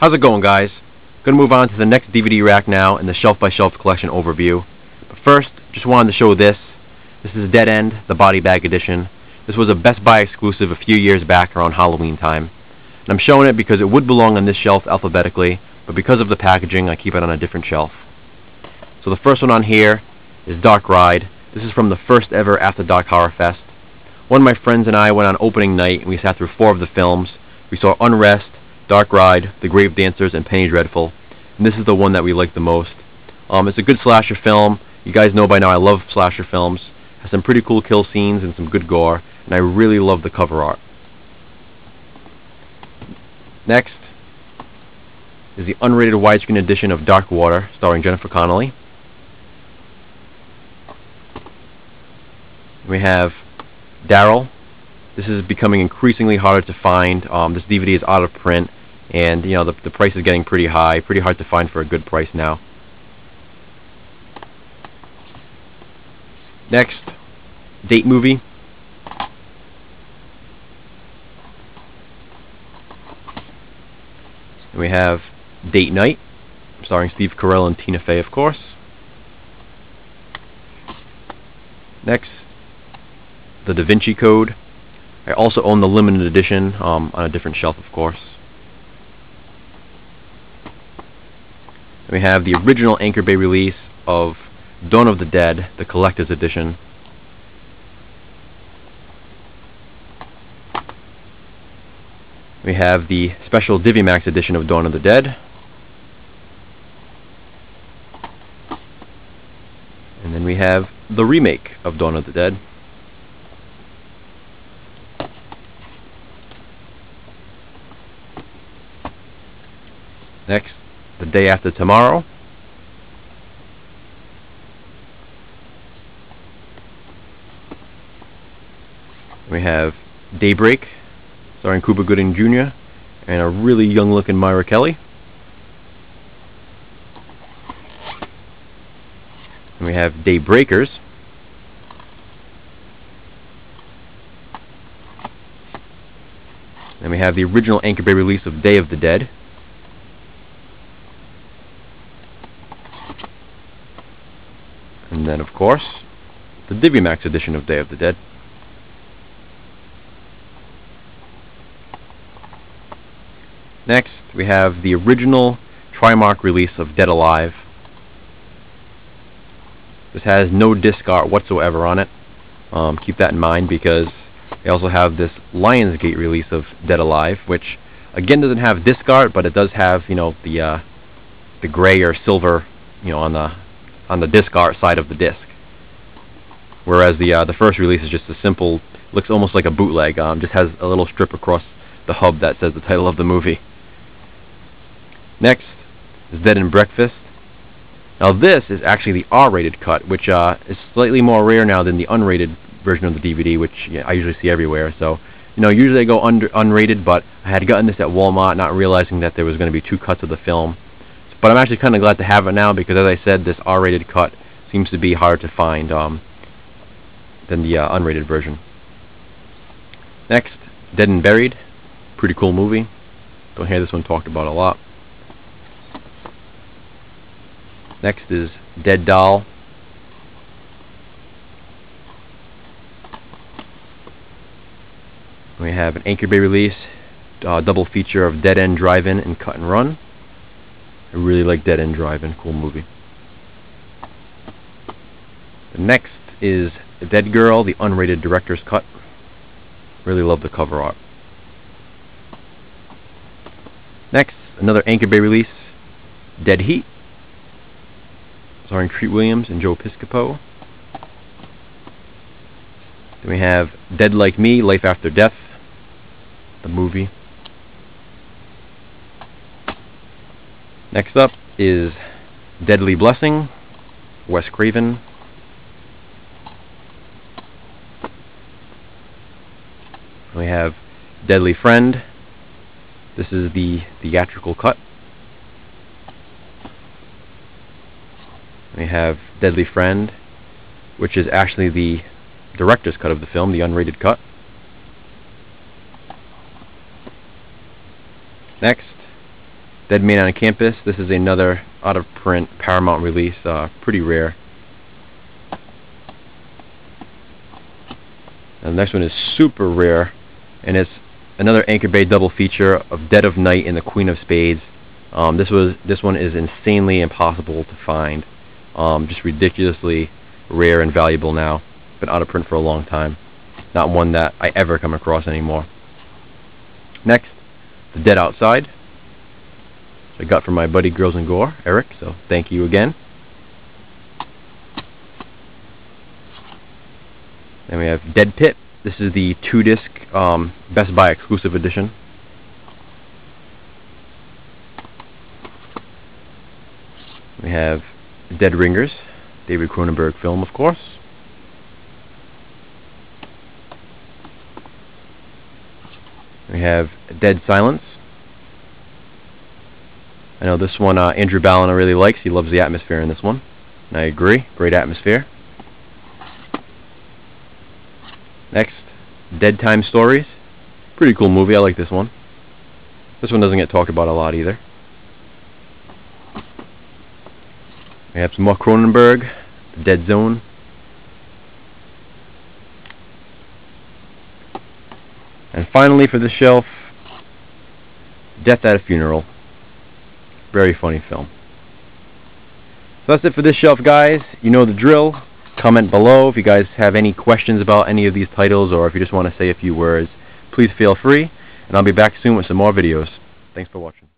How's it going, guys? Going to move on to the next DVD rack now in the shelf-by-shelf collection overview. But first, just wanted to show this. This is Dead End, the body bag edition. This was a Best Buy exclusive a few years back around Halloween time. And I'm showing it because it would belong on this shelf alphabetically, but because of the packaging, I keep it on a different shelf. So the first one on here is Dark Ride. This is from the first ever After Dark Horror Fest. One of my friends and I went on opening night, and we sat through 4 of the films. We saw Unrest, Dark Ride, The Grave Dancers, and Penny Dreadful. And this is the one that we like the most. It's a good slasher film. You guys know by now I love slasher films. It has some pretty cool kill scenes and some good gore, and I really love the cover art. Next is the unrated widescreen edition of Dark Water, starring Jennifer Connelly. We have Daryl. This is becoming increasingly harder to find. This DVD is out of print, and you know the price is getting pretty high, pretty hard to find for a good price now. Next, Date Movie. And we have Date Night, starring Steve Carell and Tina Fey, of course. Next, The Da Vinci Code. I also own the limited edition on a different shelf, of course. And we have the original Anchor Bay release of Dawn of the Dead, the collector's edition. We have the special DiviMax edition of Dawn of the Dead. And then we have the remake of Dawn of the Dead. Next, The Day After Tomorrow. We have Daybreak, starring Cuba Gooding Jr. and a really young-looking Myra Kelly. And we have Daybreakers. And we have the original Anchor Bay release of Day of the Dead. And then, of course, the DiviMax edition of Day of the Dead. Next, we have the original Trimark release of Dead Alive. This has no disc art whatsoever on it. Keep that in mind because they also have this Lionsgate release of Dead Alive, which again doesn't have disc art, but it does have, you know, the gray or silver, you know, on the disc art side of the disc. Whereas the first release is just a simple, looks almost like a bootleg. Just has a little strip across the hub that says the title of the movie. Next is Dead and Breakfast. Now this is actually the R-rated cut, which is slightly more rare now than the unrated version of the DVD, which I usually see everywhere. So, you know, usually I go unrated, but I had gotten this at Walmart, not realizing that there was going to be 2 cuts of the film. But I'm actually kind of glad to have it now because, as I said, this R-rated cut seems to be harder to find than the unrated version. Next, Dead and Buried. Pretty cool movie. Don't hear this one talked about a lot. Next is Dead Doll. We have an Anchor Bay release, double feature of Dead End Drive-In and Cut and Run. I really like Dead End Drive-In, cool movie. The next is Dead Girl, the unrated director's cut. Really love the cover art. Next, another Anchor Bay release, Dead Heat, starring Treat Williams and Joe Piscopo. Then we have Dead Like Me, Life After Death, the movie. Next up is Deadly Blessing, Wes Craven. We have Deadly Friend. This is the theatrical cut. We have Deadly Friend, which is actually the director's cut of the film, the unrated cut. Next, Dead Man on Campus. This is another out-of-print Paramount release, pretty rare. And the next one is super rare, and it's another Anchor Bay double feature of Dead of Night and the Queen of Spades. This one is insanely impossible to find, just ridiculously rare and valuable now. Been out of print for a long time. Not one that I ever come across anymore. Next, The Dead Outside. I got from my buddy Girls and Gore, Eric, so thank you again. Then we have Dead Pit. This is the 2-disc Best Buy exclusive edition. We have Dead Ringers, David Cronenberg film, of course. We have Dead Silence. I know this one Andrew Ballina really likes. He loves the atmosphere in this one. And I agree. Great atmosphere. Next, Dead Time Stories. Pretty cool movie. I like this one. This one doesn't get talked about a lot either. We have some more Cronenberg. The Dead Zone. And finally for the shelf, Death at a Funeral. Very funny film. So that's it for this shelf, guys. You know the drill. Comment below if you guys have any questions about any of these titles, or if you just want to say a few words. Please feel free, and I'll be back soon with some more videos. Thanks for watching.